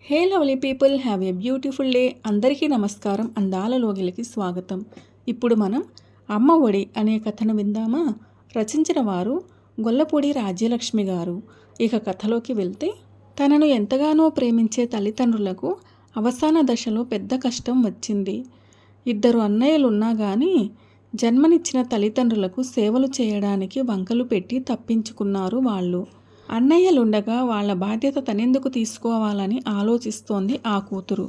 Hey lovely people, have a beautiful day. అందరికీ నమస్కారం. అందాల లోగిలికి స్వాగతం. ఇప్పుడు మనం అమ్మ ఒడి అనే కథను విందామా? రచించిన వారు గొల్లపూడి రాజ్యలక్ష్మి గారు. ఇక కథలోకి వెళ్తే, తనను ఎంతగానో ప్రేమించే తల్లిదండ్రులకు అవసాన దశలో పెద్ద కష్టం వచ్చింది. 2 అన్నయ్యలున్నా కానీ జన్మనిచ్చిన తల్లిదండ్రులకు సేవలు చేయడానికి వంకలు పెట్టి తప్పించుకున్నారు వాళ్ళు. అన్నయ్యలుండగా వాళ్ల బాధ్యత తనెందుకు తీసుకోవాలని ఆలోచిస్తోంది ఆ కూతురు.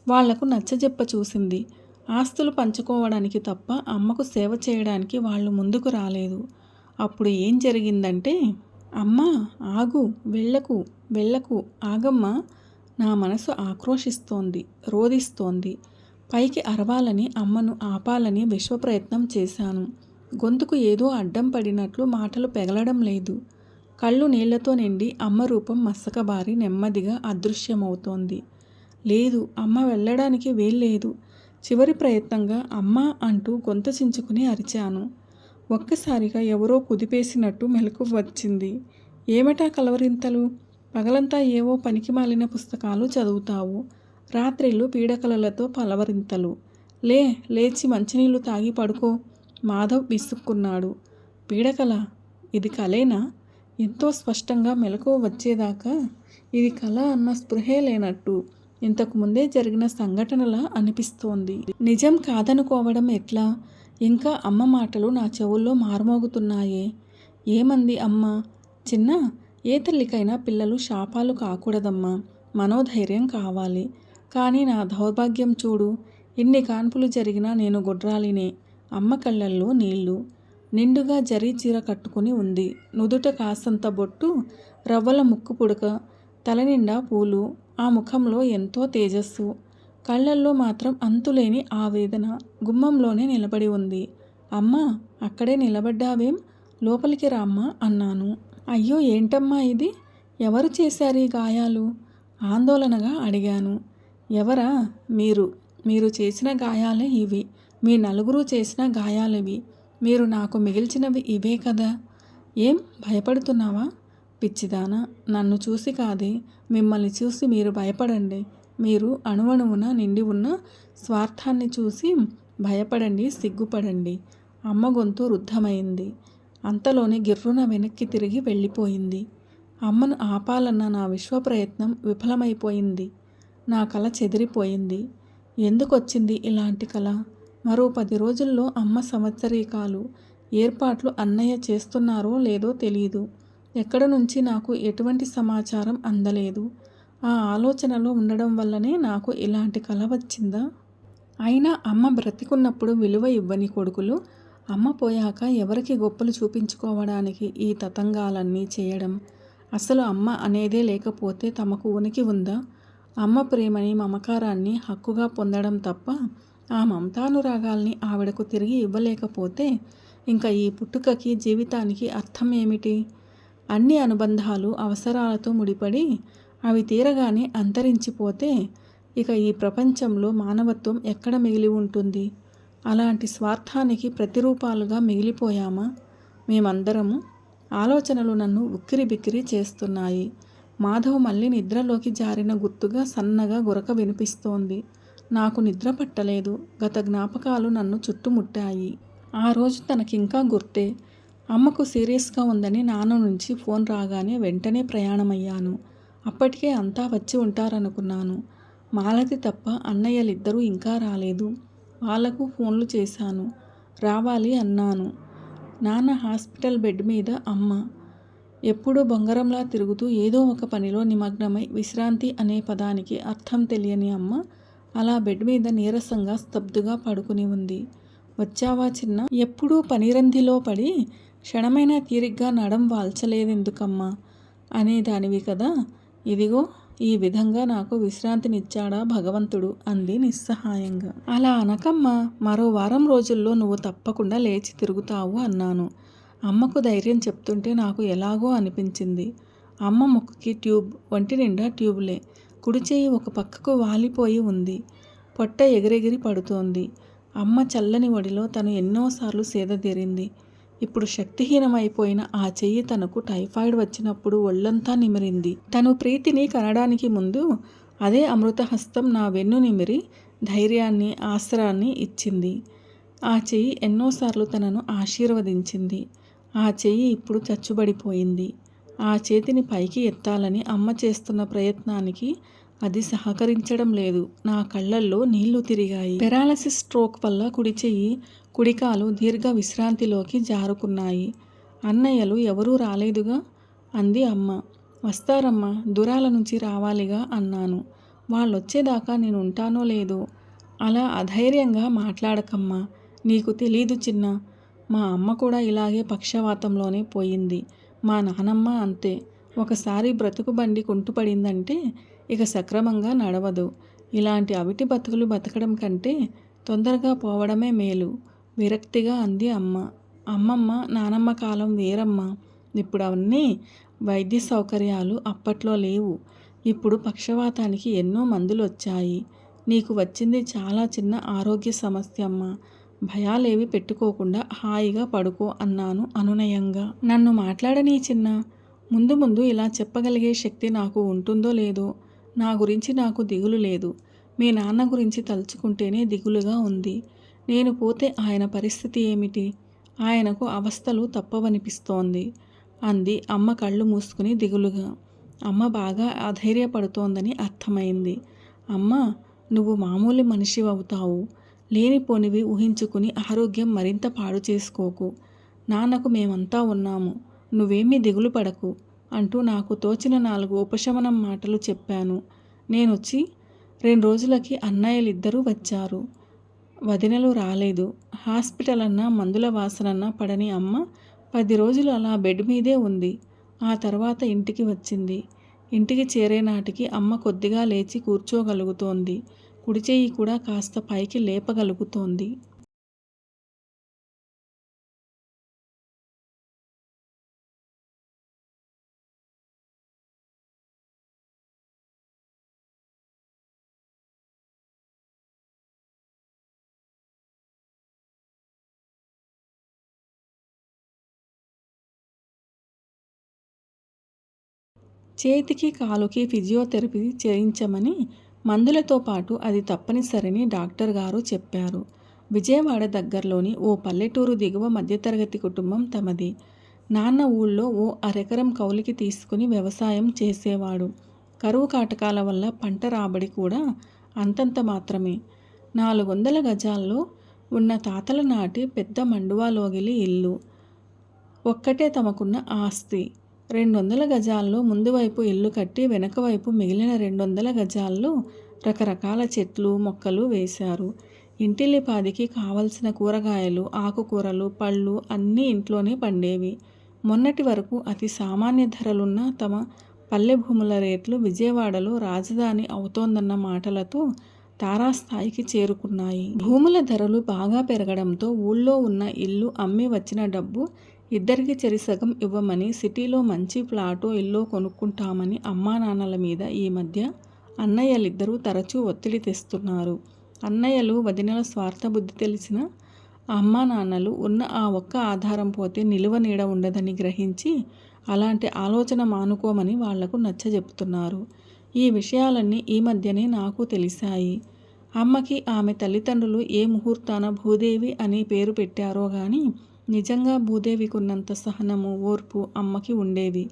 వాళ్లకు నచ్చజెప్ప చూసింది. ఆస్తులు పంచుకోవడానికి తప్ప అమ్మకు సేవ చేయడానికి వాళ్ళు ముందుకు రాలేదు. అప్పుడు ఏం జరిగిందంటే, అమ్మా ఆగు, వెళ్ళకు, ఆగమ్మా. నా మనసు ఆక్రోశిస్తోంది, రోదిస్తోంది. పైకి అరవాలని, అమ్మను ఆపాలని విశ్వప్రయత్నం చేశాను. గొంతుకు ఏదో అడ్డం పడినట్లు మాటలు పెగలడం లేదు. కళ్ళు నీళ్లతో నిండి అమ్మ రూపం మసకబారి నెమ్మదిగా అదృశ్యమవుతోంది. లేదు, అమ్మ వెళ్ళడానికి వీల్లేదు. చివరి ప్రయత్నంగా అమ్మా అంటూ గొంతు చించుకుని అరిచాను. ఒక్కసారిగా ఎవరో కుదిపేసినట్టు మెలకువ వచ్చింది. ఏమిటా కలవరింతలు? పగలంతా ఏవో పనికిమాలిన పుస్తకాలు చదువుతావు, రాత్రిళ్ళు పీడకలలతో పలవరింతలు. లేచి మంచినీళ్లు తాగి పడుకో. మాధవ్ విసుక్కున్నాడు. పీడకల? ఇది కలేనా? ఎంతో స్పష్టంగా మెలకువ వచ్చేదాకా ఇది కళ అన్న స్పృహే లేనట్టు ఇంతకుముందే జరిగిన సంఘటనలా అనిపిస్తోంది. నిజం కాదనుకోవడం ఎట్లా? ఇంకా అమ్మ మాటలు నా చెవుల్లో మారుమోగుతున్నాయే. ఏమంది అమ్మ? చిన్న, ఏ తల్లికైనా పిల్లలు శాపాలు కాకూడదమ్మా, మనోధైర్యం కావాలి. కానీ నా దౌర్భాగ్యం చూడు. ఎన్ని కాన్పులు జరిగినా నేను గొడ్రాలినే. అమ్మ కళ్ళల్లో నీళ్లు. నిండుగా జరీ చీర కట్టుకుని ఉంది. నుదుట కాసంత బొట్టు, రవ్వల ముక్కు పుడక, తలనిండా పూలు. ఆ ముఖంలో ఎంతో తేజస్సు. కళ్ళల్లో మాత్రం అంతులేని ఆవేదన. గుమ్మంలోనే నిలబడి ఉంది. అమ్మా, అక్కడే నిలబడ్డావేం? లోపలికి రామ్మా అన్నాను. అయ్యో, ఏంటమ్మా ఇది? ఎవరు చేశారీ గాయాలు? ఆందోళనగా అడిగాను. ఎవరా? మీరు చేసిన గాయాలే ఇవి. మీ నలుగురు చేసిన గాయాలివి. మీరు నాకు మిగిల్చినవి ఇవే కదా. ఏం భయపడుతున్నావా? పిచ్చిదానా, నన్ను చూసి కాదే, మిమ్మల్ని చూసి మీరు భయపడండి. మీరు అణువణువున నిండి ఉన్న స్వార్థాన్ని చూసి భయపడండి, సిగ్గుపడండి. అమ్మ గొంతు రుద్ధమైంది. అంతలోనే గిర్రున వెనక్కి తిరిగి వెళ్ళిపోయింది. అమ్మను ఆపాలన్న నా విశ్వప్రయత్నం విఫలమైపోయింది. నా కల చెదిరిపోయింది. ఎందుకొచ్చింది ఇలాంటి కల? మరో 10 రోజుల్లో అమ్మ సంవత్సరీకాలు. ఏర్పాట్లు అన్నయ్య చేస్తున్నారో లేదో తెలీదు. ఎక్కడ నుంచి నాకు ఎటువంటి సమాచారం అందలేదు. ఆ ఆలోచనలో ఉండడం వల్లనే నాకు ఇలాంటి కల వచ్చిందా? అయినా అమ్మ బ్రతికున్నప్పుడు విలువ ఇవ్వని కొడుకులు అమ్మ పోయాక ఎవరికి గొప్పలు చూపించుకోవడానికి ఈ తతంగాలన్నీ చేయడం. అసలు అమ్మ అనేదే లేకపోతే తమకు ఉనికి ఉందా? అమ్మ ప్రేమని, మమకారాన్ని హక్కుగా పొందడం తప్ప ఆ మమతానురాగాల్ని ఆవిడకు తిరిగి ఇవ్వలేకపోతే ఇంకా ఈ పుట్టుకకి, జీవితానికి అర్థం ఏమిటి? అన్ని అనుబంధాలు అవసరాలతో ముడిపడి అవి తీరగానే అంతరించిపోతే ఇక ఈ ప్రపంచంలో మానవత్వం ఎక్కడ మిగిలి ఉంటుంది? అలాంటి స్వార్థానికి ప్రతిరూపాలుగా మిగిలిపోయామా మేమందరము? ఆలోచనలు నన్ను ఉక్కిరిబిక్కిరి చేస్తున్నాయి. మాధవ్ మళ్ళీ నిద్రలోకి జారిన గుర్తుగా సన్నగా గురక వినిపిస్తోంది. నాకు నిద్ర పట్టలేదు. గత జ్ఞాపకాలు నన్ను చుట్టుముట్టాయి. ఆ రోజు తనకింకా గుర్తే. అమ్మకు సీరియస్గా ఉందని నాన్న నుంచి ఫోన్ రాగానే వెంటనే ప్రయాణమయ్యాను. అప్పటికే అంతా వచ్చి ఉంటారనుకున్నాను. మాలతి తప్ప అన్నయ్యలిద్దరూ ఇంకా రాలేదు. వాళ్లకు ఫోన్లు చేశాను. రావాలి అన్నాను. నాన్న హాస్పిటల్ బెడ్ మీద, అమ్మ ఎప్పుడూ బొంగరంలా తిరుగుతూ ఏదో ఒక పనిలో నిమగ్నమై విశ్రాంతి అనే పదానికి అర్థం తెలియని అమ్మ అలా బెడ్ మీద నీరసంగా స్తబ్దుగా పడుకుని ఉంది. వచ్చావా చిన్న? ఎప్పుడూ పనిరంధిలో పడి క్షణమైనా తీరిగ్గా నడం వాల్చలేదెందుకమ్మా అనేదానివి కదా. ఇదిగో ఈ విధంగా నాకు విశ్రాంతినిచ్చాడా భగవంతుడు అంది నిస్సహాయంగా. అలా అనకమ్మా, మరో వారం రోజుల్లో నువ్వు తప్పకుండా లేచి తిరుగుతావు అన్నాను. అమ్మకు ధైర్యం చెప్తుంటే నాకు ఎలాగో అనిపించింది. అమ్మ ముక్కుకి ట్యూబ్, ఒంటి నిండా ట్యూబులే. కుడిచేయి ఒక పక్కకు వాలిపోయి ఉంది. పొట్ట ఎగిరెగిరి పడుతోంది. అమ్మ చల్లని ఒడిలో తను ఎన్నోసార్లు సేదతీరింది. ఇప్పుడు శక్తిహీనమైపోయిన ఆ చెయ్యి తనకు టైఫాయిడ్ వచ్చినప్పుడు ఒళ్ళంతా నిమిరింది. తను ప్రీతిని కనడానికి ముందు అదే అమృతహస్తం నా వెన్ను నిమిరి ధైర్యాన్ని, ఆసరాన్ని ఇచ్చింది. ఆ చెయ్యి ఎన్నోసార్లు తనను ఆశీర్వదించింది. ఆ చెయ్యి ఇప్పుడు చచ్చుబడిపోయింది. ఆ చేతిని పైకి ఎత్తాలని అమ్మ చేస్తున్న ప్రయత్నానికి అది సహకరించడం లేదు. నా కళ్ళల్లో నీళ్లు తిరిగాయి. పెరాలసిస్ స్ట్రోక్ వల్ల కుడి చెయ్యి, కుడికాలు దీర్ఘ విశ్రాంతిలోకి జారుకున్నాయి. అన్నయ్యలు ఎవరూ రాలేదుగా అంది అమ్మ. వస్తారమ్మా, దూరాల నుంచి రావాలిగా అన్నాను. వాళ్ళొచ్చేదాకా నేను ఉంటానో లేదో. అలా అధైర్యంగా మాట్లాడకమ్మా, నీకు తెలీదు చిన్నా. మా అమ్మ కూడా ఇలాగే పక్షవాతంలోనే పోయింది. మా నానమ్మ అంతే. ఒకసారి బ్రతుకు బండి కుంటుపడిందంటే ఇక సక్రమంగా నడవదు. ఇలాంటి అవిటి బతుకులు బతకడం కంటే తొందరగా పోవడమే మేలు విరక్తిగా అంది అమ్మ. అమ్మమ్మ, నానమ్మ కాలం వేరమ్మా. ఇప్పుడు అవన్నీ వైద్య సౌకర్యాలు అప్పట్లో లేవు. ఇప్పుడు పక్షవాతానికి ఎన్నో మందులు వచ్చాయి. నీకు వచ్చింది చాలా చిన్న ఆరోగ్య సమస్య అమ్మా. భయాలేవి పెట్టుకోకుండా హాయిగా పడుకో అన్నాను అనునయంగా. నన్ను మాట్లాడనీ చిన్నా. ముందు ముందు ఇలా చెప్పగలిగే శక్తి నాకు ఉంటుందో లేదో. నా గురించి నాకు దిగులు లేదు. మీ నాన్న గురించి తలుచుకుంటేనే దిగులుగా ఉంది. నేను పోతే ఆయన పరిస్థితి ఏమిటి? ఆయనకు అవస్థలు తప్పవనిపిస్తోంది అంది అమ్మ కళ్ళు మూసుకుని దిగులుగా. అమ్మ బాగా అధైర్యపడుతోందని అర్థమైంది. అమ్మా, నువ్వు మామూలు మనిషివవుతావు. లేనిపోనివి ఊహించుకుని ఆరోగ్యం మరింత పాడు చేసుకోకు. నాన్నకు మేమంతా ఉన్నాము. నువ్వేమీ దిగులు పడకు అంటూ నాకు తోచిన 4 ఉపశమనం మాటలు చెప్పాను. నేనొచ్చి 2 రోజులకి అన్నయ్యలిద్దరూ వచ్చారు. వదినలు రాలేదు. హాస్పిటల్ అన్నా మందుల వాసనన్నా పడని అమ్మ 10 రోజులు అలా బెడ్ మీదే ఉంది. ఆ తర్వాత ఇంటికి వచ్చింది. ఇంటికి చేరే నాటికి అమ్మ కొద్దిగా లేచి కూర్చోగలుగుతోంది. కుడి చెయ్యి కూడా కాస్త పైకి లేపగలుగుతోంది. చేతికి, కాలుకి ఫిజియోథెరపీ చేయించమని, మందులతో పాటు అది తప్పనిసరని డాక్టర్ గారు చెప్పారు. విజయవాడ దగ్గరలోని ఓ పల్లెటూరు దిగువ మధ్యతరగతి కుటుంబం తమది. నాన్న ఊళ్ళో ఓ అరెకరం కౌలుకి తీసుకుని వ్యవసాయం చేసేవాడు. కరువు కాటకాల వల్ల పంట రాబడి కూడా అంతంత మాత్రమే. 400 గజాల్లో ఉన్న తాతల నాటి పెద్ద మండువాలోగిలి ఇల్లు ఒక్కటే తమకున్న ఆస్తి. 200 గజాల్లో ముందు వైపు ఇల్లు కట్టి వెనక వైపు మిగిలిన 200 గజాల్లో రకరకాల చెట్లు, మొక్కలు వేశారు. ఇంటిల్లిపాదికి కావలసిన కూరగాయలు, ఆకుకూరలు, పళ్ళు అన్నీ ఇంట్లోనే పండేవి. మొన్నటి వరకు అతి సామాన్య ధరలున్న తమ పల్లె భూముల రేట్లు విజయవాడలో రాజధాని అవుతోందన్న మాటలతో తారాస్థాయికి చేరుకున్నాయి. భూముల ధరలు బాగా పెరగడంతో ఊళ్ళో ఉన్న ఇల్లు అమ్మి వచ్చిన డబ్బు ఇద్దరికి చెరిసగం ఇవ్వమని, సిటీలో మంచి ప్లాటో ఇల్లో కొనుక్కుంటామని అమ్మానాన్నల మీద ఈ మధ్య అన్నయ్యలిద్దరూ తరచూ ఒత్తిడి తెస్తున్నారు. అన్నయ్యలు, వదినల స్వార్థబుద్ధి తెలిసిన అమ్మానాన్నలు ఉన్న ఆ ఒక్క ఆధారం పోతే నిలువ నీడ ఉండదని గ్రహించి అలాంటి ఆలోచన మానుకోమని వాళ్లకు నచ్చజెపుతున్నారు. ఈ విషయాలన్నీ ఈ మధ్యనే నాకు తెలిసాయి. అమ్మకి ఆమె తల్లిదండ్రులు ఏ ముహూర్తాన భూదేవి అని పేరు పెట్టారో గాని నిజంగా భూదేవికున్నంత సహనము, ఓర్పు అమ్మకి ఉండేవి.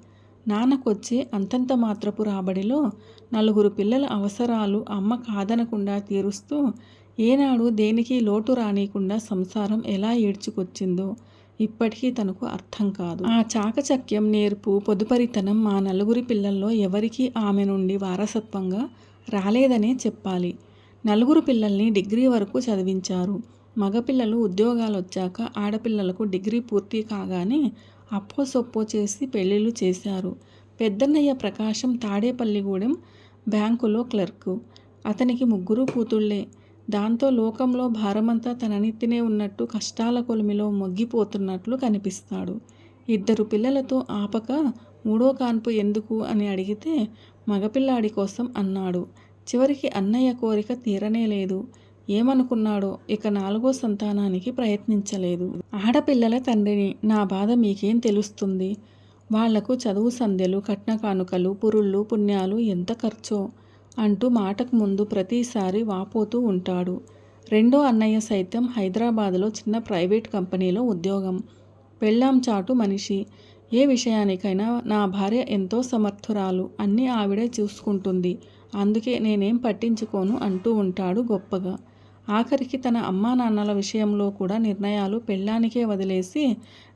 నాన్నకొచ్చే అంతంత మాత్రపు రాబడిలో 4 పిల్లల అవసరాలు అమ్మ కాదనకుండా తీరుస్తూ ఏనాడు దేనికి లోటు రానీకుండా సంసారం ఎలా ఈడ్చుకొచ్చిందో ఇప్పటికీ తనకు అర్థం కాదు. ఆ చాకచక్యం, నేర్పు, పొదుపరితనం మా 4 పిల్లల్లో ఎవరికీ ఆమె నుండి వారసత్వంగా రాలేదనే చెప్పాలి. 4 పిల్లల్ని డిగ్రీ వరకు చదివించారు. మగపిల్లలు ఉద్యోగాలొచ్చాక ఆడపిల్లలకు డిగ్రీ పూర్తి కాగానే అప్పో సొప్పో చేసి పెళ్ళిళ్ళు చేశారు. పెద్దన్నయ్య ప్రకాశం తాడేపల్లిగూడెం బ్యాంకులో క్లర్కు. అతనికి 3 కూతుళ్లే. దాంతో లోకంలో భారమంతా తన నెత్తినే ఉన్నట్టు కష్టాల కొలిమిలో మొగ్గిపోతున్నట్లు కనిపిస్తాడు. 2 పిల్లలతో ఆపక 3వ కాన్పు ఎందుకు అని అడిగితే మగపిల్లాడి కోసం అన్నాడు. చివరికి అన్నయ్య కోరిక తీరనే లేదు. ఏమనుకున్నాడో ఇక 4వ సంతానానికి ప్రయత్నించలేదు. ఆడపిల్లల తండ్రిని, నా బాధ మీకేం తెలుస్తుంది? వాళ్లకు చదువు సంధ్యలు, కట్న కానుకలు, పురుళ్ళు, పుణ్యాలు ఎంత ఖర్చో. అంటూ మాటకు ముందు ప్రతిసారి వాపోతూ ఉంటాడు. రెండో అన్నయ్య సైతం హైదరాబాదులో చిన్న ప్రైవేట్ కంపెనీలో ఉద్యోగం. పెళ్ళాం చాటు మనిషి. ఏ విషయానికైనా నా భార్య ఎంతో సమర్థురాలు, అన్నీ ఆవిడే చూసుకుంటుంది, అందుకే నేనేం పట్టించుకోను అంటూ ఉంటాడు గొప్పగా. ఆఖరికి తన అమ్మా నాన్నల విషయంలో కూడా నిర్ణయాలు పెళ్ళానికే వదిలేసి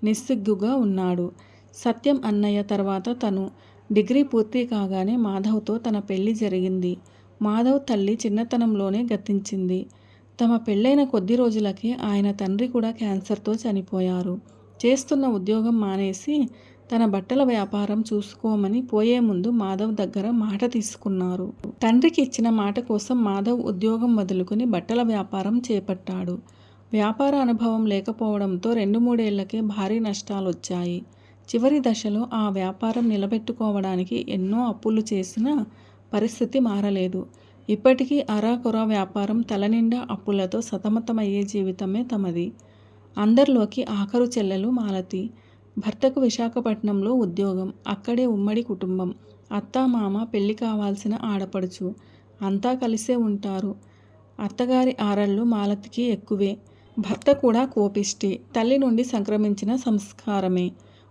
నిస్సిగ్గుగా ఉన్నాడు. సత్యం అన్నయ్య తర్వాత తను. డిగ్రీ పూర్తి కాగానే మాధవ్తో తన పెళ్లి జరిగింది. మాధవ్ తల్లి చిన్నతనంలోనే గతించింది. తమ పెళ్ళైన కొద్ది రోజులకే ఆయన తండ్రి కూడా క్యాన్సర్తో చనిపోయారు. చేస్తున్న ఉద్యోగం మానేసి తన బట్టల వ్యాపారం చూసుకోమని పోయే ముందు మాధవ్ దగ్గర మాట తీసుకున్నారు. తండ్రికి ఇచ్చిన మాట కోసం మాధవ్ ఉద్యోగం వదులుకుని బట్టల వ్యాపారం చేపట్టాడు. వ్యాపార అనుభవం లేకపోవడంతో 2-3 ఏళ్లకే భారీ నష్టాలొచ్చాయి. చివరి దశలో ఆ వ్యాపారం నిలబెట్టుకోవడానికి ఎన్నో అప్పులు చేసినా పరిస్థితి మారలేదు. ఇప్పటికీ అరాకొరా వ్యాపారం, తలనిండా అప్పులతో సతమతమయ్యే జీవితమే తమది. అందరిలోకి ఆఖరు చెల్లెలు మాలతి. భర్తకు విశాఖపట్నంలో ఉద్యోగం, అక్కడే ఉమ్మడి కుటుంబం. అత్తామామ, పెళ్లి కావాల్సిన ఆడపడుచు, అంతా కలిసే ఉంటారు. అత్తగారి ఆరళ్ళు మాలతికి ఎక్కువే. భర్త కూడా కోపిష్టి, తల్లి నుండి సంక్రమించిన సంస్కారమే.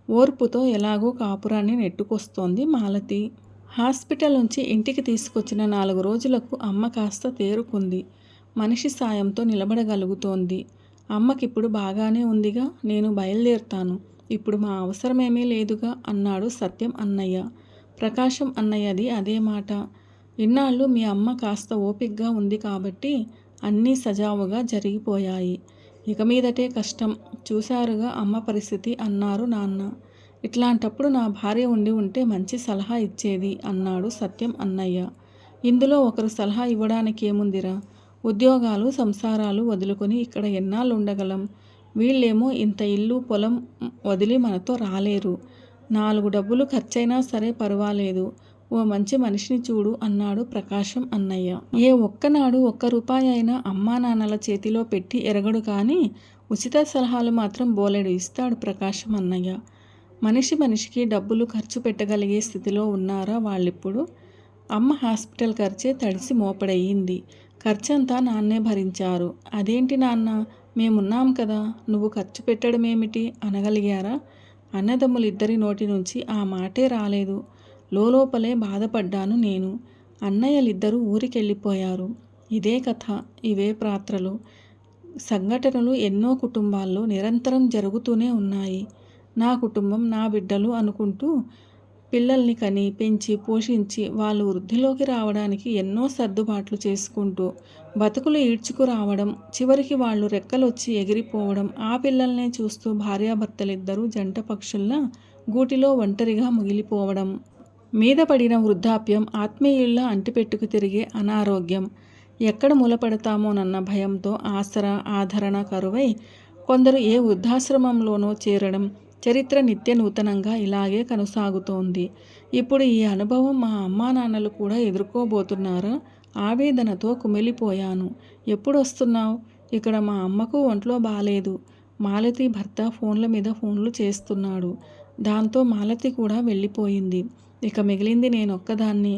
ఓర్పుతో ఎలాగో కాపురాన్ని నెట్టుకొస్తోంది మాలతి. హాస్పిటల్ నుంచి ఇంటికి తీసుకొచ్చిన 4 రోజులకు అమ్మ కాస్త తేరుకుంది. మనిషి సాయంతో నిలబడగలుగుతోంది. అమ్మకిప్పుడు బాగానే ఉందిగా, నేను బయలుదేరుతాను, ఇప్పుడు మా అవసరమేమీ లేదుగా అన్నాడు సత్యం అన్నయ్య. ప్రకాశం అన్నయ్యది అదే మాట. ఇన్నాళ్ళు మీ అమ్మ కాస్త ఓపిగ్గా ఉంది కాబట్టి అన్నీ సజావుగా జరిగిపోయాయి. ఇక మీదటే కష్టం, చూశారుగా అమ్మ పరిస్థితి అన్నారు నాన్న. ఇట్లాంటప్పుడు నా భార్య ఉండి ఉంటే మంచి సలహా ఇచ్చేది అన్నాడు సత్యం అన్నయ్య. ఇందులో ఒకరు సలహా ఇవ్వడానికేముందిరా, ఉద్యోగాలు సంసారాలు వదులుకొని ఇక్కడ ఎన్నాళ్ళు ఉండగలం? వీళ్ళేమో ఇంత ఇల్లు పొలం వదిలి మనతో రాలేరు. 4 డబ్బులు ఖర్చైనా సరే పర్వాలేదు, ఓ మంచి మనిషిని చూడు అన్నాడు ప్రకాశం అన్నయ్య. ఏ ఒక్కనాడు ₹1 అయినా అమ్మా నాన్నల చేతిలో పెట్టి ఎరగడు కానీ ఉచిత సలహాలు మాత్రం బోలెడు ఇస్తాడు ప్రకాశం అన్నయ్య. మనిషికి డబ్బులు ఖర్చు పెట్టగలిగే స్థితిలో ఉన్నారా వాళ్ళిప్పుడు? అమ్మ హాస్పిటల్ ఖర్చే తడిసి మోపడయ్యింది. ఖర్చంతా నాన్నే భరించారు. అదేంటి నాన్న, మేమున్నాం కదా, నువ్వు ఖర్చు పెట్టడమేమిటి అనగలిగారా? అన్నదమ్ములిద్దరి నోటి నుంచి ఆ మాటే రాలేదు. లోపలే బాధపడ్డాను నేను. అన్నయ్యలిద్దరూ ఊరికెళ్ళిపోయారు. ఇదే కథ, ఇవే పాత్రలు, సంఘటనలు ఎన్నో కుటుంబాల్లో నిరంతరం జరుగుతూనే ఉన్నాయి. నా కుటుంబం, నా బిడ్డలు అనుకుంటూ పిల్లల్ని కని పెంచి పోషించి వాళ్ళు వృద్ధిలోకి రావడానికి ఎన్నో సర్దుబాట్లు చేసుకుంటూ బతుకులు ఈడ్చుకు రావడం, చివరికి వాళ్ళు రెక్కలొచ్చి ఎగిరిపోవడం, ఆ పిల్లల్నే చూస్తూ భార్యాభర్తలిద్దరూ జంట పక్షుల్లా గూటిలో ఒంటరిగా మిగిలిపోవడం, మీద పడిన వృద్ధాప్యం, ఆత్మీయుల్లా అంటిపెట్టుకు తిరిగే అనారోగ్యం, ఎక్కడ మూలపడతామోనన్న భయంతో ఆసరా ఆదరణ కరువై కొందరు ఏ వృద్ధాశ్రమంలోనో చేరడం, చరిత్ర నిత్య నూతనంగా ఇలాగే కొనసాగుతోంది. ఇప్పుడు ఈ అనుభవం మా అమ్మా నాన్నలు కూడా ఎదుర్కోబోతున్నారా? ఆవేదనతో కుమిలిపోయాను. ఎప్పుడొస్తున్నావు? ఇక్కడ మా అమ్మకు ఒంట్లో బాలేదు. మాలతి భర్త ఫోన్ల మీద ఫోన్లు చేస్తున్నాడు. దాంతో మాలతి కూడా వెళ్ళిపోయింది. ఇక మిగిలింది నేనొక్కదాన్ని.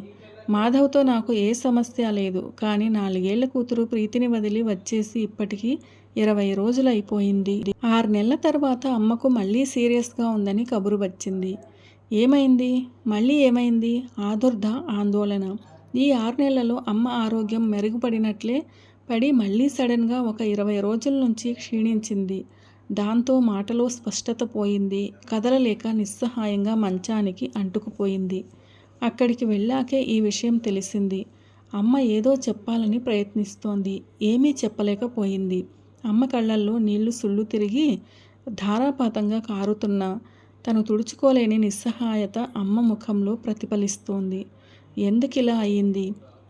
మాధవ్తో నాకు ఏ సమస్య లేదు, కానీ 4 ఏళ్ల కూతురు ప్రీతిని వదిలి వచ్చేసి ఇప్పటికీ 20 రోజులైపోయింది. 6 నెలల తర్వాత అమ్మకు మళ్ళీ సీరియస్గా ఉందని కబురు వచ్చింది. ఏమైంది? మళ్ళీ ఏమైంది? ఆదుర్ద, ఆందోళన. ఈ 6 నెలలలో అమ్మ ఆరోగ్యం మెరుగుపడినట్లే పడి మళ్ళీ సడన్గా ఒక 20 రోజుల నుంచి క్షీణించింది. దాంతో మాటలో స్పష్టత పోయింది. కదలలేక నిస్సహాయంగా మంచానికి అంటుకుపోయింది. అక్కడికి వెళ్ళాకే ఈ విషయం తెలిసింది. అమ్మ ఏదో చెప్పాలని ప్రయత్నిస్తోంది, ఏమీ చెప్పలేకపోయింది. అమ్మ కళ్ళల్లో నీళ్లు సుళ్ళు తిరిగి ధారాపాతంగా కారుతున్నా తను తుడుచుకోలేని నిస్సహాయత అమ్మ ముఖంలో ప్రతిఫలిస్తోంది. ఎందుకిలా అయ్యింది?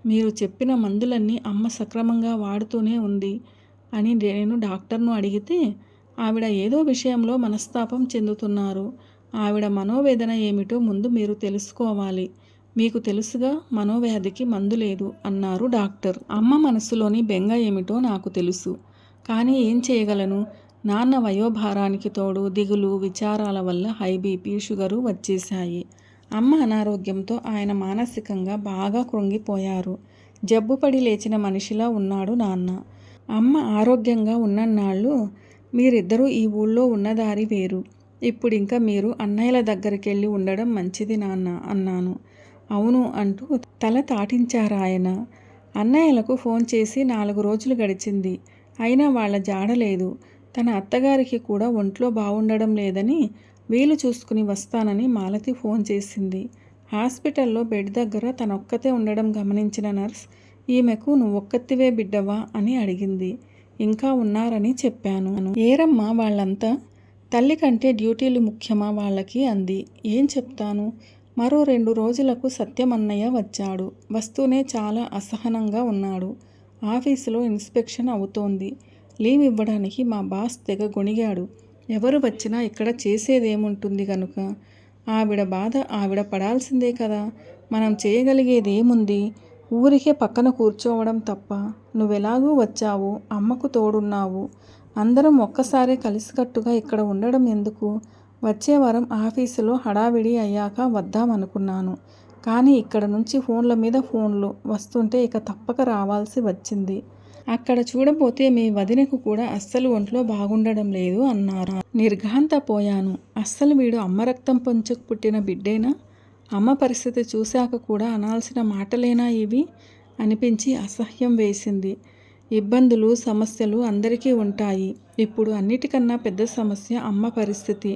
మీరు చెప్పిన మందులన్నీ అమ్మ సక్రమంగా వాడుతూనే ఉంది అని నేను డాక్టర్ను అడిగితే ఆవిడ ఏదో విషయంలో మనస్తాపం చెందుతున్నారు. ఆవిడ మనోవేదన ఏమిటో ముందు మీరు తెలుసుకోవాలి. మీకు తెలుసుగా, మనోవ్యాధికి మందు లేదు అన్నారు డాక్టర్. అమ్మ మనసులోని బెంగ ఏమిటో నాకు తెలుసు, కానీ ఏం చేయగలను? నాన్న వయోభారానికి తోడు దిగులు, విచారాల వల్ల హై బీపీ, షుగరు వచ్చేశాయి. అమ్మ అనారోగ్యంతో ఆయన మానసికంగా బాగా కృంగిపోయారు. జబ్బుపడి లేచిన మనిషిలా ఉన్నాడు నాన్న. అమ్మ ఆరోగ్యంగా ఉన్నన్నాళ్ళు మీరిద్దరూ ఈ ఊళ్ళో ఉన్నదారి వేరు. ఇప్పుడింక మీరు అన్నయ్యల దగ్గరికెళ్ళి ఉండడం మంచిది నాన్న అన్నాను. అవును అంటూ తల తాటించారాయన. అన్నయ్యలకు ఫోన్ చేసి 4 రోజులు గడిచింది. అయినా వాళ్ళ జాడలేదు. తన అత్తగారికి కూడా ఒంట్లో బాగుండడం లేదని వీలు చూసుకుని వస్తానని మాలతి ఫోన్ చేసింది. హాస్పిటల్లో బెడ్ దగ్గర తనొక్కతే ఉండడం గమనించిన నర్స్ ఈమెకు నువ్వొక్కతివే బిడ్డవా అని అడిగింది. ఇంకా ఉన్నారని చెప్పాను. ఏరమ్మా వాళ్ళంతా? తల్లి కంటే డ్యూటీలు ముఖ్యమా వాళ్ళకి అంది. ఏం చెప్తాను. మరో 2 రోజులకు సత్యమన్నయ్య వచ్చాడు. వస్తూనే చాలా అసహనంగా ఉన్నాడు. ఆఫీసులో ఇన్స్పెక్షన్ అవుతోంది. లీవ్ ఇవ్వడానికి మా బాస్ తెగ గొణిగాడు. ఎవరు వచ్చినా ఇక్కడ చేసేదేముంటుంది గనుక ఆవిడ బాధ ఆవిడ పడాల్సిందే కదా. మనం చేయగలిగేదేముంది? ఊరికే పక్కన కూర్చోవడం తప్ప. నువ్వెలాగూ వచ్చావు, అమ్మకు తోడున్నావు. అందరం ఒక్కసారే కలిసికట్టుగా ఇక్కడ ఉండడం ఎందుకు? వచ్చే వారం ఆఫీసులో హడావిడి అయ్యాక వద్దామనుకున్నాను. కానీ ఇక్కడ నుంచి ఫోన్ల మీద ఫోన్లు వస్తుంటే ఇక తప్పక రావాల్సి వచ్చింది. అక్కడ చూడబోతే మీ వదినకు కూడా అస్సలు ఒంట్లో బాగుండడం లేదు అన్నారు. నిర్ఘాంతపోయాను. అస్సలు వీడు అమ్మ రక్తం పంచుకు పుట్టిన బిడ్డేనా? అమ్మ పరిస్థితి చూశాక కూడా అనాల్సిన మాటలేనా ఇవి అనిపించి అసహ్యం వేసింది. ఇబ్బందులు సమస్యలు అందరికీ ఉంటాయి. ఇప్పుడు అన్నిటికన్నా పెద్ద సమస్య అమ్మ పరిస్థితి.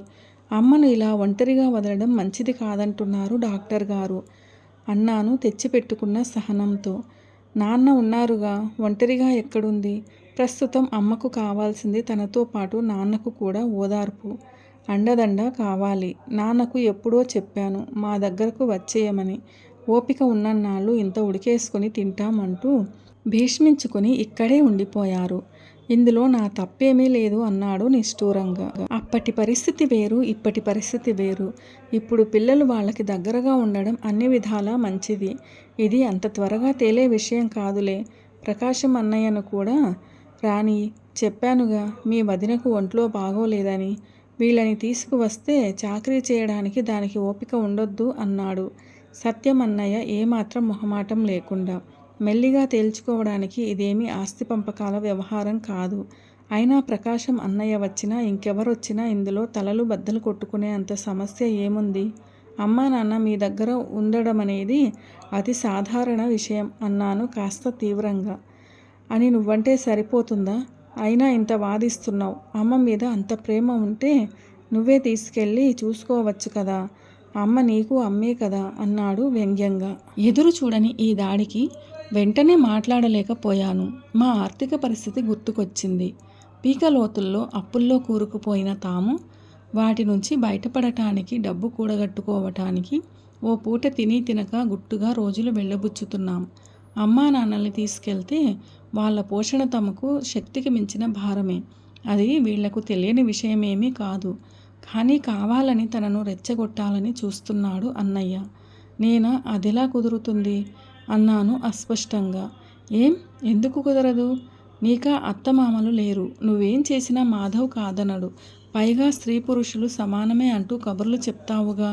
అమ్మను ఇలా ఒంటరిగా వదలడం మంచిది కాదంటున్నారు డాక్టర్ గారు అన్నాను తెచ్చిపెట్టుకున్న సహనంతో. నాన్న ఉన్నారుగా, ఒంటరిగా ఎక్కడుంది? ప్రస్తుతం అమ్మకు కావాల్సింది తనతో పాటు నాన్నకు కూడా ఓదార్పు, అండదండ కావాలి. నాన్నకు ఎప్పుడో చెప్పాను మా దగ్గరకు వచ్చేయమని. ఓపిక ఉన్నన్నాళ్ళు ఇంత ఉడికేసుకుని తింటామంటూ భీష్మించుకుని ఇక్కడే ఉండిపోయారు. ఇందులో నా తప్పేమీ లేదు అన్నాడు నిష్ఠూరంగా. అప్పటి పరిస్థితి వేరు, ఇప్పటి పరిస్థితి వేరు. ఇప్పుడు పిల్లలు వాళ్ళకి దగ్గరగా ఉండడం అన్ని విధాలా మంచిది. ఇది అంత త్వరగా తేలే విషయం కాదులే. ప్రకాశం అన్నయ్యను కూడా రాని చెప్పానుగా, మీ వదినకు ఒంట్లో బాగోలేదని. వీళ్ళని తీసుకువస్తే చాకరీ చేయడానికి దానికి ఓపిక ఉండొద్దు అన్నాడు సత్యం అన్నయ్య ఏమాత్రం మొహమాటం లేకుండా. మెల్లిగా తేల్చుకోవడానికి ఇదేమీ ఆస్తి పంపకాల వ్యవహారం కాదు. అయినా ప్రకాశం అన్నయ్య వచ్చినా ఇంకెవరొచ్చినా ఇందులో తలలు బద్దలు కొట్టుకునే అంత సమస్య ఏముంది? అమ్మా నాన్న మీ దగ్గర ఉండడమనేది అతి సాధారణ విషయం అన్నాను కాస్త తీవ్రంగా. అని నువ్వంటే సరిపోతుందా? అయినా ఇంత వాదిస్తున్నావు. అమ్మ మీద అంత ప్రేమ ఉంటే నువ్వే తీసుకెళ్ళి చూసుకోవచ్చు కదా. అమ్మ నీకు అమ్మే కదా అన్నాడు వ్యంగ్యంగా. ఎదురు చూడని ఈ దాడికి వెంటనే మాట్లాడలేకపోయాను. మా ఆర్థిక పరిస్థితి గుర్తుకొచ్చింది. పీకలోతుల్లో అప్పుల్లో కూరుకుపోయిన తాము వాటి నుంచి బయటపడటానికి డబ్బు కూడగట్టుకోవటానికి ఓ పూట తిని తినక గుట్టుగా రోజులు వెళ్ళబుచ్చుతున్నాం. అమ్మా నాన్నల్ని తీసుకెళ్తే వాళ్ళ పోషణ తమకు శక్తికి మించిన భారమే. అది వీళ్లకు తెలియని విషయమేమీ కాదు. కానీ కావాలని తనను రెచ్చగొట్టాలని చూస్తున్నాడు అన్నయ్య. నేనా? అదెలా కుదురుతుంది అన్నాను అస్పష్టంగా. ఏం? ఎందుకు కుదరదు? నీకా అత్తమామలు లేరు. నువ్వేం చేసినా మాధవ్ కాదనడు. పైగా స్త్రీ పురుషులు సమానమే అంటూ కబుర్లు చెప్తావుగా.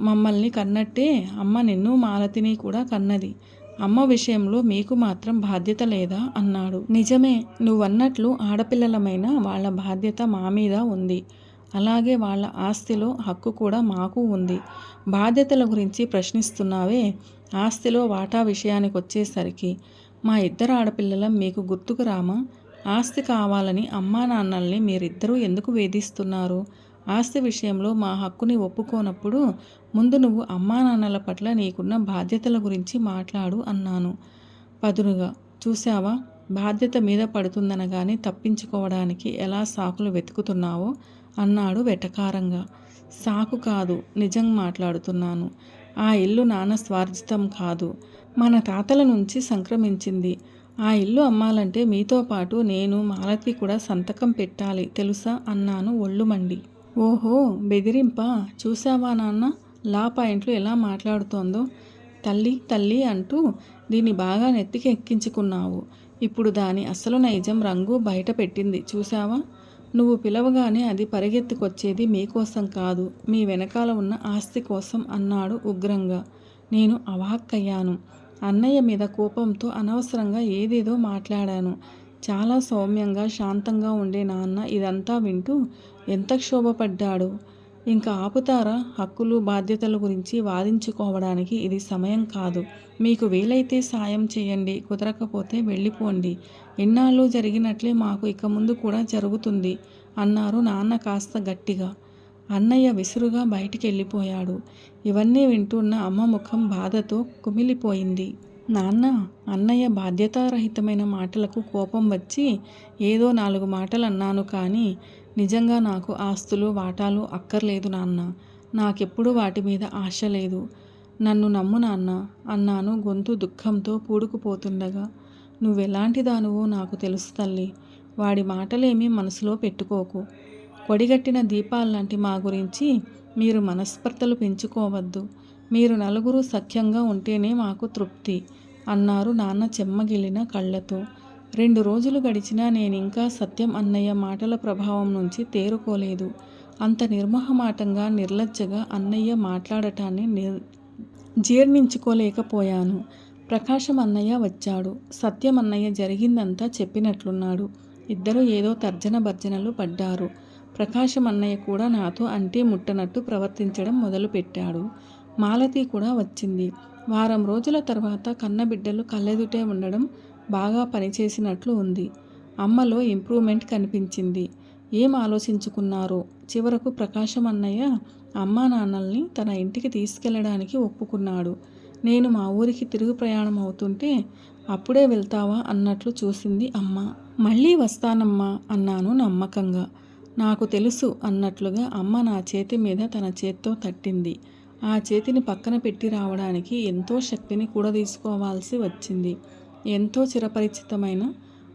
మమ్మల్ని కన్నట్టే అమ్మ నిన్ను మాలతిని కూడా కన్నది. అమ్మ విషయంలో మీకు మాత్రం బాధ్యత లేదా అన్నాడు. నిజమే, నువ్వన్నట్లు ఆడపిల్లలమైన వాళ్ళ బాధ్యత మా మీద ఉంది. అలాగే వాళ్ళ ఆస్తిలో హక్కు కూడా మాకు ఉంది. బాధ్యతల గురించి ప్రశ్నిస్తున్నావే, ఆస్తిలో వాటా విషయానికి వచ్చేసరికి మా ఇద్దరు ఆడపిల్లలం మీకు గుర్తుకు రామా? ఆస్తి కావాలని అమ్మా నాన్నల్ని మీరిద్దరూ ఎందుకు వేధిస్తున్నారు? ఆస్తి విషయంలో మా హక్కుని ఒప్పుకోనప్పుడు ముందు నువ్వు అమ్మా నాన్నల పట్ల నీకున్న బాధ్యతల గురించి మాట్లాడు అన్నాను పదునుగా. చూశావా, బాధ్యత మీద పడుతుందనగానే తప్పించుకోవడానికి ఎలా సాకులు వెతుకుతున్నావో అన్నాడు వెటకారంగా. సాకు కాదు, నిజం మాట్లాడుతున్నాను. ఆ ఇల్లు నాన్న స్వార్జితం కాదు, మన తాతల నుంచి సంక్రమించింది. ఆ ఇల్లు అమ్మాలంటే మీతో పాటు నేను మాలతి కూడా సంతకం పెట్టాలి తెలుసా అన్నాను ఒళ్ళుమండి. ఓహో, బెదిరింపా? చూశావా నాన్న లా పాయింట్లు ఎలా మాట్లాడుతోందో. తల్లి తల్లి అంటూ దీన్ని బాగా నెత్తికి ఎక్కించుకున్నావు. ఇప్పుడు దాని అసలు నైజం రంగు బయట పెట్టింది చూశావా? నువ్వు పిలవగానే అది పరిగెత్తుకొచ్చేది మీకోసం కాదు, మీ వెనకాల ఉన్న ఆస్తి కోసం అన్నాడు ఉగ్రంగా. నేను అవాక్కయ్యాను. అన్నయ్య మీద కోపంతో అనవసరంగా ఏదేదో మాట్లాడాను. చాలా సౌమ్యంగా శాంతంగా ఉండే నాన్న ఇదంతా వింటూ ఎంత క్షోభపడ్డాడు. ఇంకా ఆపుతారా? హక్కులు బాధ్యతల గురించి వాదించుకోవడానికి ఇది సమయం కాదు. మీకు వీలైతే సాయం చేయండి, కుదరకపోతే వెళ్ళిపోండి. ఎన్నాళ్ళు జరిగినట్లే మాకు ఇక ముందు కూడా జరుగుతుంది అన్నారు నాన్న కాస్త గట్టిగా. అన్నయ్య విసురుగా బయటికి వెళ్ళిపోయాడు. ఇవన్నీ వింటున్న అమ్మ ముఖం బాధతో కుమిలిపోయింది. నాన్న, అన్నయ్య బాధ్యతారహితమైన మాటలకు కోపం వచ్చి ఏదో 4 మాటలు అన్నాను, కానీ నిజంగా నాకు ఆస్తులు వాటాలు అక్కర్లేదు నాన్న. నాకెప్పుడు వాటి మీద ఆశ లేదు. నన్ను నమ్ము నాన్న అన్నాను గొంతు దుఃఖంతో పూడుకుపోతుండగా. నువ్వెలాంటి దానువో నాకు తెలుసు తల్లి. వాడి మాటలేమీ మనసులో పెట్టుకోకు. కొడిగట్టిన దీపాల్లాంటి మా గురించి మీరు మనస్పర్ధలు పెంచుకోవద్దు. మీరు నలుగురు సఖ్యంగా ఉంటేనే మాకు తృప్తి అన్నారు నాన్న చెమ్మగిల్లిన కళ్ళతో. 2 రోజులు గడిచినా నేనింకా సత్యం అన్నయ్య మాటల ప్రభావం నుంచి తేరుకోలేదు. అంత నిర్మోహమాటంగా నిర్లజ్జగా అన్నయ్య మాట్లాడటాన్ని జీర్ణించుకోలేకపోయాను. ప్రకాశం అన్నయ్య వచ్చాడు. సత్యం అన్నయ్య జరిగిందంతా చెప్పినట్లున్నాడు. ఇద్దరూ ఏదో తర్జన భర్జనలు పడ్డారు. ప్రకాశం అన్నయ్య కూడా నాతో అంటే ముట్టనట్టు ప్రవర్తించడం మొదలుపెట్టాడు. మాలతి కూడా వచ్చింది. వారం రోజుల తర్వాత కన్నబిడ్డలు కళ్ళెదుటే ఉండడం బాగా పనిచేసినట్లు ఉంది. అమ్మలో ఇంప్రూవ్మెంట్ కనిపించింది. ఏం ఆలోచించుకున్నారో చివరకు ప్రకాశం అన్నయ్య అమ్మా నాన్నల్ని తన ఇంటికి తీసుకెళ్లడానికి ఒప్పుకున్నాడు. నేను మా ఊరికి తిరుగు ప్రయాణం అవుతుంటే అప్పుడే వెళ్తావా అన్నట్లు చూసింది అమ్మ. మళ్ళీ వస్తానమ్మా అన్నాను నమ్మకంగా. నాకు తెలుసు అన్నట్లుగా అమ్మ నా చేతి మీద తన చేత్తో తట్టింది. ఆ చేతిని పక్కన పెట్టి రావడానికి ఎంతో శక్తిని కూడదీసుకోవాల్సి వచ్చింది. ఎంతో చిరపరిచితమైన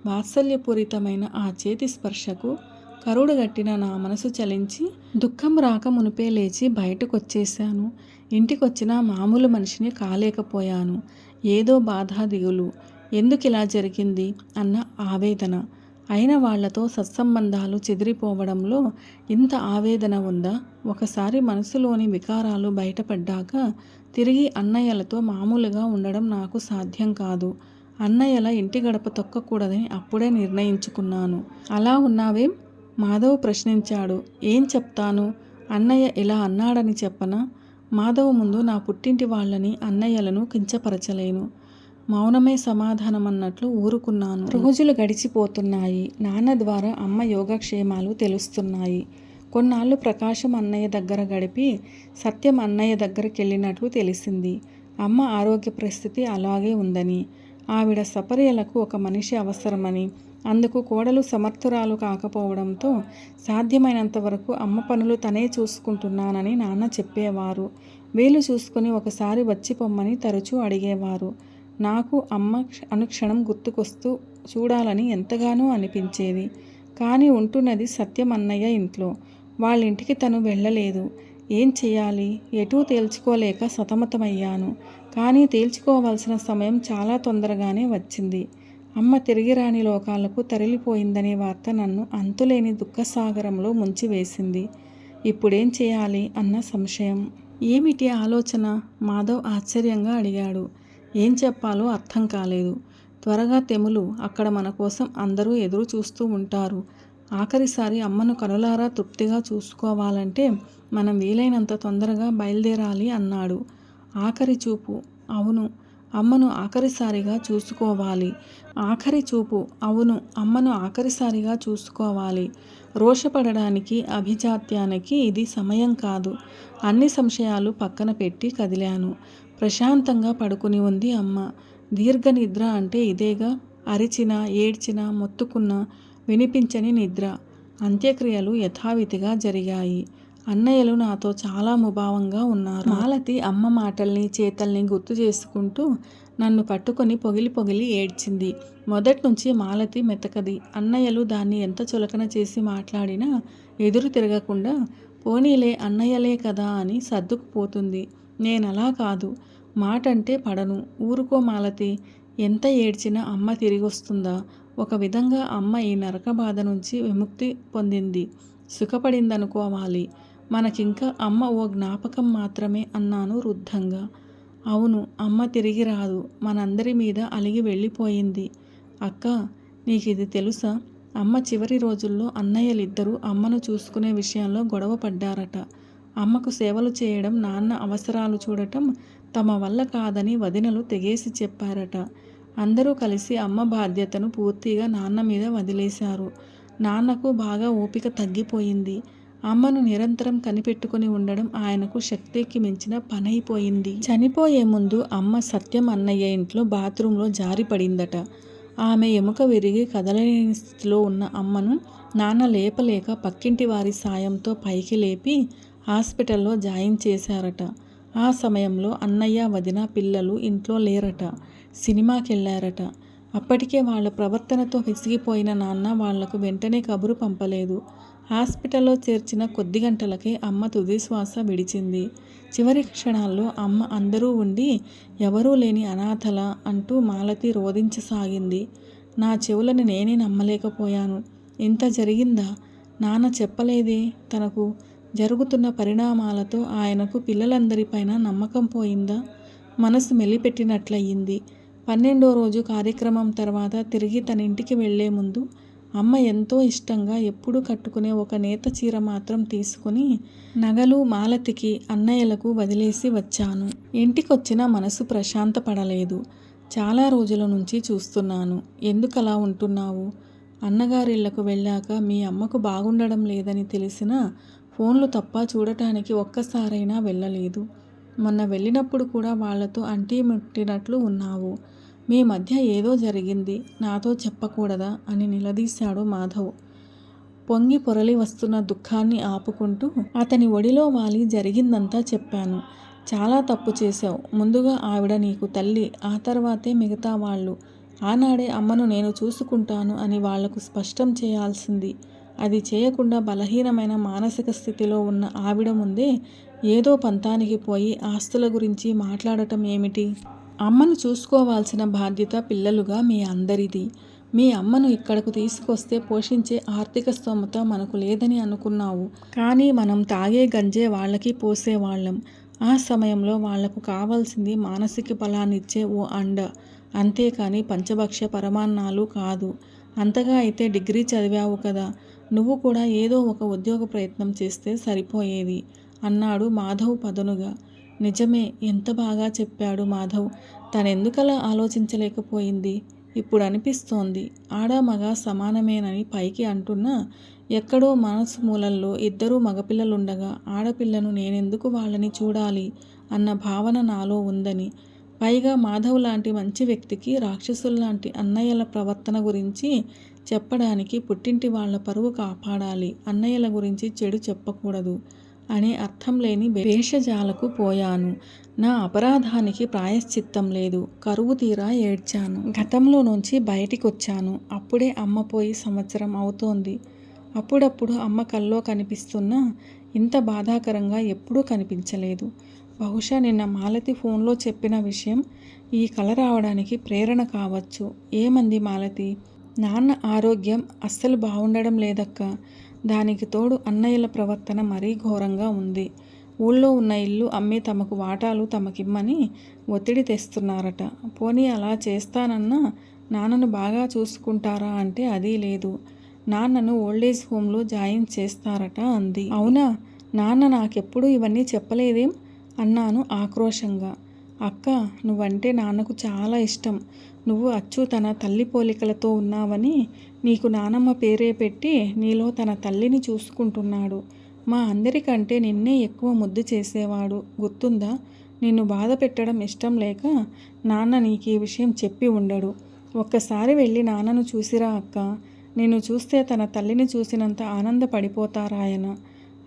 వాత్సల్యపూరితమైన ఆ చేతి స్పర్శకు కరుడుగట్టిన నా మనసు చలించి దుఃఖం రాక మునిపే లేచి బయటకొచ్చేశాను. ఇంటికొచ్చినా మామూలు మనిషిని కాలేకపోయాను. ఏదో బాధ, దిగులు. ఎందుకిలా జరిగింది అన్న ఆవేదన. అయిన వాళ్లతో సత్సంబంధాలు చెదిరిపోవడంలో ఇంత ఆవేదన ఉందా? ఒకసారి మనసులోని వికారాలు బయటపడ్డాక తిరిగి అన్నయ్యలతో మామూలుగా ఉండడం నాకు సాధ్యం కాదు. అన్నయ్యల ఇంటి గడప తొక్కకూడదని అప్పుడే నిర్ణయించుకున్నాను. అలా ఉన్నావేం? మాధవ్ ప్రశ్నించాడు. ఏం చెప్తాను? అన్నయ్య ఇలా అన్నాడని చెప్పనా? మాధవ్ ముందు నా పుట్టింటి వాళ్ళని, అన్నయ్యలను కించపరచలేను. మౌనమే సమాధానమన్నట్లు ఊరుకున్నాను. రోజులు గడిచిపోతున్నాయి. నాన్న ద్వారా అమ్మ యోగక్షేమాలు తెలుస్తున్నాయి. కొన్నాళ్ళు ప్రకాశం అన్నయ్య దగ్గర గడిపి సత్యం అన్నయ్య దగ్గరకెళ్ళినట్లు తెలిసింది. అమ్మ ఆరోగ్య పరిస్థితి అలాగే ఉందని, ఆవిడ సపర్యలకు ఒక మనిషి అవసరమని, అందుకు కోడలు సమర్థురాలు కాకపోవడంతో సాధ్యమైనంత వరకు అమ్మ పనులు తనే చూసుకుంటున్నానని నాన్న చెప్పేవారు. వీలు చూసుకుని ఒకసారి వచ్చి పొమ్మని తరచూ అడిగేవారు. నాకు అమ్మ అనుక్షణం గుర్తుకొస్తూ చూడాలని ఎంతగానో అనిపించేది. కానీ ఉంటున్నది సత్యం అన్నయ్య ఇంట్లో. వాళ్ళింటికి తను వెళ్ళలేదు. ఏం చెయ్యాలి? ఎటూ తేల్చుకోలేక సతమతమయ్యాను. కానీ తేల్చుకోవాల్సిన సమయం చాలా తొందరగానే వచ్చింది. అమ్మ తిరిగి రాని లోకాలకు తరలిపోయిందనే వార్త నన్ను అంతులేని దుఃఖసాగరంలో ముంచివేసింది. ఇప్పుడేం చేయాలి అన్న సంశయం. ఏమిటి ఆలోచన? మాధవ్ ఆశ్చర్యంగా అడిగాడు. ఏం చెప్పాలో అర్థం కాలేదు. త్వరగా తెములు. అక్కడ మన కోసం అందరూ ఎదురు చూస్తూ ఉంటారు. ఆఖరిసారి అమ్మను కనులారా తృప్తిగా చూసుకోవాలంటే మనం వీలైనంత తొందరగా బయలుదేరాలి అన్నాడు. ఆఖరి చూపు. అవును, అమ్మను ఆఖరిసారిగా చూసుకోవాలి. ఆఖరి చూపు. అవును, అమ్మను ఆఖరిసారిగా చూసుకోవాలి. రోషపడడానికి, అభిజాత్యానికి ఇది సమయం కాదు. అన్ని సంశయాలు పక్కన పెట్టి కదిలాను. ప్రశాంతంగా పడుకుని ఉంది అమ్మ. దీర్ఘనిద్ర అంటే ఇదేగా. అరిచినా, ఏడ్చినా, మొత్తుకున్నా వినిపించని నిద్ర. అంత్యక్రియలు యథావిధిగా జరిగాయి. అన్నయ్యలు నాతో చాలా ముభావంగా ఉన్నారు. మాలతి అమ్మ మాటల్ని, చేతల్ని గుర్తు చేసుకుంటూ నన్ను పట్టుకొని పొగిలి పొగిలి ఏడ్చింది. మొదట్నుంచి మాలతి మెతకది. అన్నయ్యలు దాన్ని ఎంత చులకన చేసి మాట్లాడినా ఎదురు తిరగకుండా పోనీలే అన్నయ్యలే కదా అని సర్దుకుపోతుంది. నేనలా కాదు. మాటంటే పడను. ఊరుకో మాలతి. ఎంత ఏడ్చినా అమ్మ తిరిగొస్తుందా? ఒక విధంగా అమ్మ ఈ నరక బాధ నుంచి విముక్తి పొందింది, సుఖపడిందనుకోవాలి. మనకింకా అమ్మ ఓ జ్ఞాపకం మాత్రమే అన్నాను రుద్ధంగా. అవును, అమ్మ తిరిగి రాదు. మనందరి మీద అలిగి వెళ్ళిపోయింది. అక్క, నీకిది తెలుసా? అమ్మ చివరి రోజుల్లో అన్నయ్యలిద్దరూ అమ్మను చూసుకునే విషయంలో గొడవ పడ్డారట. అమ్మకు సేవలు చేయడం, నాన్న అవసరాలు చూడటం తమ వల్ల కాదని వదినలు తెగేసి చెప్పారట. అందరూ కలిసి అమ్మ బాధ్యతను పూర్తిగా నాన్న మీద వదిలేశారు. నాన్నకు బాగా ఓపిక తగ్గిపోయింది. అమ్మను నిరంతరం కనిపెట్టుకుని ఉండడం ఆయనకు శక్తికి మించిన పనైపోయింది. చనిపోయే ముందు అమ్మ సత్యం అన్నయ్య ఇంట్లో బాత్రూంలో జారిపడిందట. ఆమె ఎముక విరిగి కదలలేని స్థితిలో ఉన్న అమ్మను నాన్న లేపలేక పక్కింటి వారి సాయంతో పైకి లేపి హాస్పిటల్లో జాయిన్ చేశారట. ఆ సమయంలో అన్నయ్య, వదిన, పిల్లలు ఇంట్లో లేరట. సినిమాకెళ్ళారట. అప్పటికే వాళ్ళ ప్రవర్తనతో విసిగిపోయిన నాన్న వాళ్లకు వెంటనే కబురు పంపలేదు. హాస్పిటల్లో చేర్చిన కొద్ది గంటలకే అమ్మ తుదిశ్వాస విడిచింది. చివరి క్షణాల్లో అమ్మ అందరూ ఉండి ఎవరూ లేని అనాథల అంటూ మాలతి రోదించసాగింది. నా చెవులని నేనే నమ్మలేకపోయాను. ఇంత జరిగిందా? నాన్న చెప్పలేదే. తనకు జరుగుతున్న పరిణామాలతో ఆయనకు పిల్లలందరిపైన నమ్మకం పోయిందా? మనసు మెలిపెట్టినట్లయింది. 12వ రోజు కార్యక్రమం తర్వాత తిరిగి తన ఇంటికి వెళ్లే ముందు అమ్మ ఎంతో ఇష్టంగా ఎప్పుడూ కట్టుకునే ఒక నేత చీర మాత్రం తీసుకుని నగలు మాలతికి, అన్నయ్యలకు వదిలేసి వచ్చాను. ఇంటికొచ్చిన మనసు ప్రశాంతపడలేదు. చాలా రోజుల నుంచి చూస్తున్నాను. ఎందుకలా ఉంటున్నావు? అన్నగారిళ్లకు వెళ్ళాక మీ అమ్మకు బాగుండడం లేదని తెలిసినా ఫోన్లు తప్ప చూడటానికి ఒక్కసారైనా వెళ్ళలేదు. మొన్న వెళ్ళినప్పుడు కూడా వాళ్లతో అంటీ ముట్టినట్లు ఉన్నావు. మీ మధ్య ఏదో జరిగింది. నాతో చెప్పకూడదా అని నిలదీశాడు మాధవ్. పొంగి పొరలి వస్తున్న దుఃఖాన్ని ఆపుకుంటూ అతని ఒడిలో వాలి జరిగిందంతా చెప్పాను. చాలా తప్పు చేశావు. ముందుగా ఆవిడ నీకు తల్లి, ఆ తర్వాతే మిగతా వాళ్ళు. ఆనాడే అమ్మను నేను చూసుకుంటాను అని వాళ్లకు స్పష్టం చేయాల్సింది. అది చేయకుండా బలహీనమైన మానసిక స్థితిలో ఉన్న ఆవిడ ముందే ఏదో పంతానికి పోయి ఆస్తుల గురించి మాట్లాడటం ఏమిటి? అమ్మను చూసుకోవాల్సిన బాధ్యత పిల్లలుగా మీ అందరిది. మీ అమ్మను ఇక్కడకు తీసుకొస్తే పోషించే ఆర్థిక స్తోమత మనకు లేదని అనుకున్నావు. కానీ మనం తాగే గంజే వాళ్ళకి పోసేవాళ్ళం. ఆ సమయంలో వాళ్లకు కావాల్సింది మానసిక బలాన్నిచ్చే ఓ అండ, అంతేకాని పంచభక్ష పరమాన్నాలు కాదు. అంతగా అయితే డిగ్రీ చదివావు కదా, నువ్వు కూడా ఏదో ఒక ఉద్యోగ ప్రయత్నం చేస్తే సరిపోయేది అన్నాడు మాధవ్ పదునుగా. నిజమే, ఎంత బాగా చెప్పాడు మాధవ్. తనెందుకలా ఆలోచించలేకపోయింది? ఇప్పుడు అనిపిస్తోంది. ఆడా మగ సమానమేనని పైకి అంటున్నా ఎక్కడో మనసు మూలల్లో ఇద్దరూ మగపిల్లలుండగా ఆడపిల్లను నేనెందుకు వాళ్ళని చూడాలి అన్న భావన నాలో ఉందని. పైగా మాధవ్ లాంటి మంచి వ్యక్తికి రాక్షసుల్లాంటి అన్నయ్యల ప్రవర్తన గురించి చెప్పడానికి పుట్టింటి వాళ్ల పరువు కాపాడాలి, అన్నయ్యల గురించి చెడు చెప్పకూడదు అనే అర్థం లేని భేషజాలకు పోయాను. నా అపరాధానికి ప్రాయశ్చిత్తం లేదు. కరువు తీరా ఏడ్చాను. గతంలో నుంచి బయటికొచ్చాను. అప్పుడే అమ్మ పోయి సంవత్సరం అవుతోంది. అప్పుడప్పుడు అమ్మ కల్లో కనిపిస్తున్నా ఇంత బాధాకరంగా ఎప్పుడూ కనిపించలేదు. బహుశా నిన్న మాలతి ఫోన్లో చెప్పిన విషయం ఈ కల రావడానికి ప్రేరణ కావచ్చు. ఏమంది మాలతి? నాన్న ఆరోగ్యం అస్సలు బాగుండడం లేదక్కా. దానికి తోడు అన్నయ్యల ప్రవర్తన మరీ ఘోరంగా ఉంది. ఊళ్ళో ఉన్న ఇల్లు అమ్మి తమకు వాటాలు తమకిమ్మని ఒత్తిడి తెస్తున్నారట. పోనీ అలా చేస్తానన్నా నాన్నను బాగా చూసుకుంటారా అంటే అదీ లేదు. నాన్నను ఓల్డేజ్ హోంలో జాయిన్ చేస్తారట అంది. అవునా? నాన్న నాకెప్పుడు ఇవన్నీ చెప్పలేదేం అన్నాను ఆక్రోశంగా. అక్క, నువ్వంటే నాన్నకు చాలా ఇష్టం. నువ్వు అచ్చు తన తల్లి పోలికలతో ఉన్నావని నీకు నానమ్మ పేరే పెట్టి నీలో తన తల్లిని చూసుకుంటున్నాడు. మా అందరికంటే నిన్నే ఎక్కువ ముద్దు చేసేవాడు. గుర్తుందా? నిన్ను బాధ పెట్టడం ఇష్టం లేక నాన్న నీకు ఈ విషయం చెప్పి ఉండడు. ఒక్కసారి వెళ్ళి నాన్నను చూసిరా అక్క. నిన్ను చూస్తే తన తల్లిని చూసినంత ఆనందపడిపోతారాయన.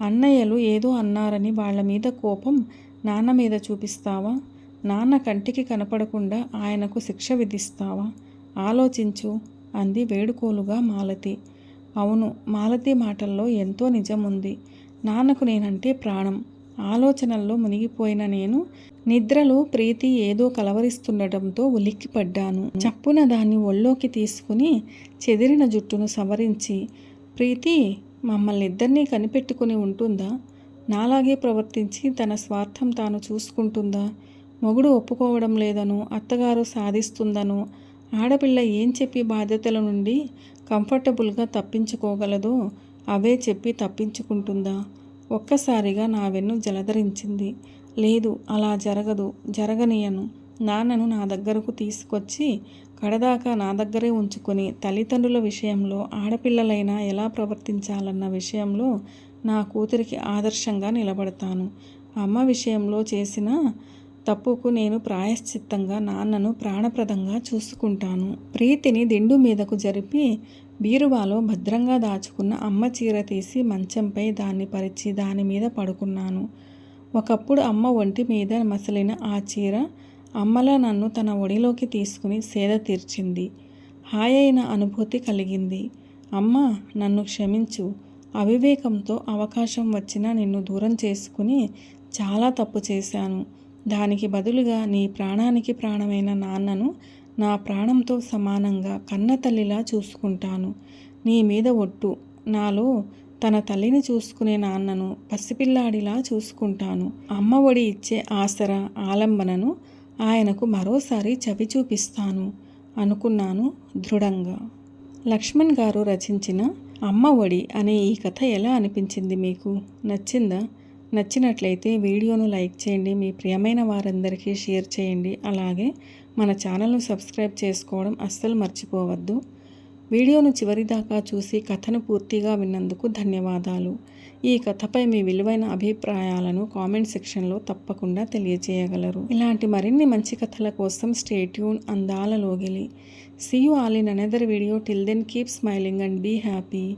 అన్నయ్యలు ఏదో అన్నారని వాళ్ళ మీద కోపం నాన్న మీద చూపిస్తావా? నాన్న కంటికి కనపడకుండా ఆయనకు శిక్ష విధిస్తావా? ఆలోచించు అంది వేడుకోలుగా మాలతి. అవును, మాలతి మాటల్లో ఎంతో నిజముంది. నాన్నకు నేనంటే ప్రాణం. ఆలోచనల్లో మునిగిపోయిన నేను నిద్రలో ప్రీతి ఏదో కలవరిస్తుండటంతో ఉలిక్కిపడ్డాను. చప్పున దాన్ని ఒళ్ళోకి తీసుకుని చెదిరిన జుట్టును సవరించి, ప్రీతి మమ్మల్నిద్దరినీ కనిపెట్టుకుని ఉంటుందా? నాలాగే ప్రవర్తించి తన స్వార్థం తాను చూసుకుంటుందా? మొగుడు ఒప్పుకోవడం లేదనో, అత్తగారు సాధిస్తుందనో, ఆడపిల్ల ఏం చెప్పి బాధ్యతల నుండి కంఫర్టబుల్గా తప్పించుకోగలదో అవే చెప్పి తప్పించుకుంటుందా? ఒక్కసారిగా నా వెన్ను జలధరించింది. లేదు, అలా జరగదు, జరగనీయను. నాన్నను నా దగ్గరకు తీసుకొచ్చి కడదాకా నా దగ్గరే ఉంచుకొని తల్లిదండ్రుల విషయంలో ఆడపిల్లలైనా ఎలా ప్రవర్తించాలన్న విషయంలో నా కూతురికి ఆదర్శంగా నిలబడతాను. అమ్మ విషయంలో చేసిన తప్పుకు నేను ప్రాయశ్చిత్తంగా నాన్నను ప్రాణప్రదంగా చూసుకుంటాను. ప్రీతిని దిండు మీదకు జరిపి బీరువాలో భద్రంగా దాచుకున్న అమ్మ చీర తీసి మంచంపై దాన్ని పరిచి దాని మీద పడుకున్నాను. ఒకప్పుడు అమ్మ ఒంటి మీద మసలిన ఆ చీర అమ్మలా నన్ను తన ఒడిలోకి తీసుకుని సేద తీర్చింది. హాయైన అనుభూతి కలిగింది. అమ్మా, నన్ను క్షమించు. అవివేకంతో అవకాశం వచ్చినా నిన్ను దూరం చేసుకుని చాలా తప్పు చేశాను. దానికి బదులుగా నీ ప్రాణానికి ప్రాణమైన నాన్నను నా ప్రాణంతో సమానంగా కన్నతల్లిలా చూసుకుంటాను. నీ మీద ఒట్టు. నాలో తన తల్లిని చూసుకునే నాన్నను పసిపిల్లాడిలా చూసుకుంటాను. అమ్మ ఒడి ఇచ్చే ఆసరా, ఆలంబనను ఆయనకు మరోసారి చవి చూపిస్తాను అనుకున్నాను దృఢంగా. లక్ష్మణ్ గారు రచించిన అమ్మ ఒడి అనే ఈ కథ ఎలా అనిపించింది మీకు? నచ్చిందా? నచ్చినట్లయితే వీడియోను లైక్ చేయండి, మీ ప్రియమైన వారందరికీ షేర్ చేయండి. అలాగే మన ఛానల్ను సబ్స్క్రైబ్ చేసుకోవడం అస్సలు మర్చిపోవద్దు. వీడియోను చివరిదాకా చూసి కథను పూర్తిగా విన్నందుకు ధన్యవాదాలు. ఈ కథపై మీ విలువైన అభిప్రాయాలను కామెంట్ సెక్షన్లో తప్పకుండా తెలియజేయగలరు. ఇలాంటి మరిన్ని మంచి కథల కోసం స్టే ట్యూన్. అందాల లోగిలి. See you all in another video. Till then, keep smiling and be happy.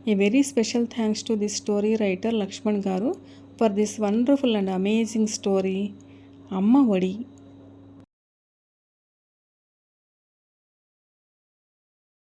A very special thanks to the story writer Lakshman Garu for this wonderful and amazing story. Amma Vadi.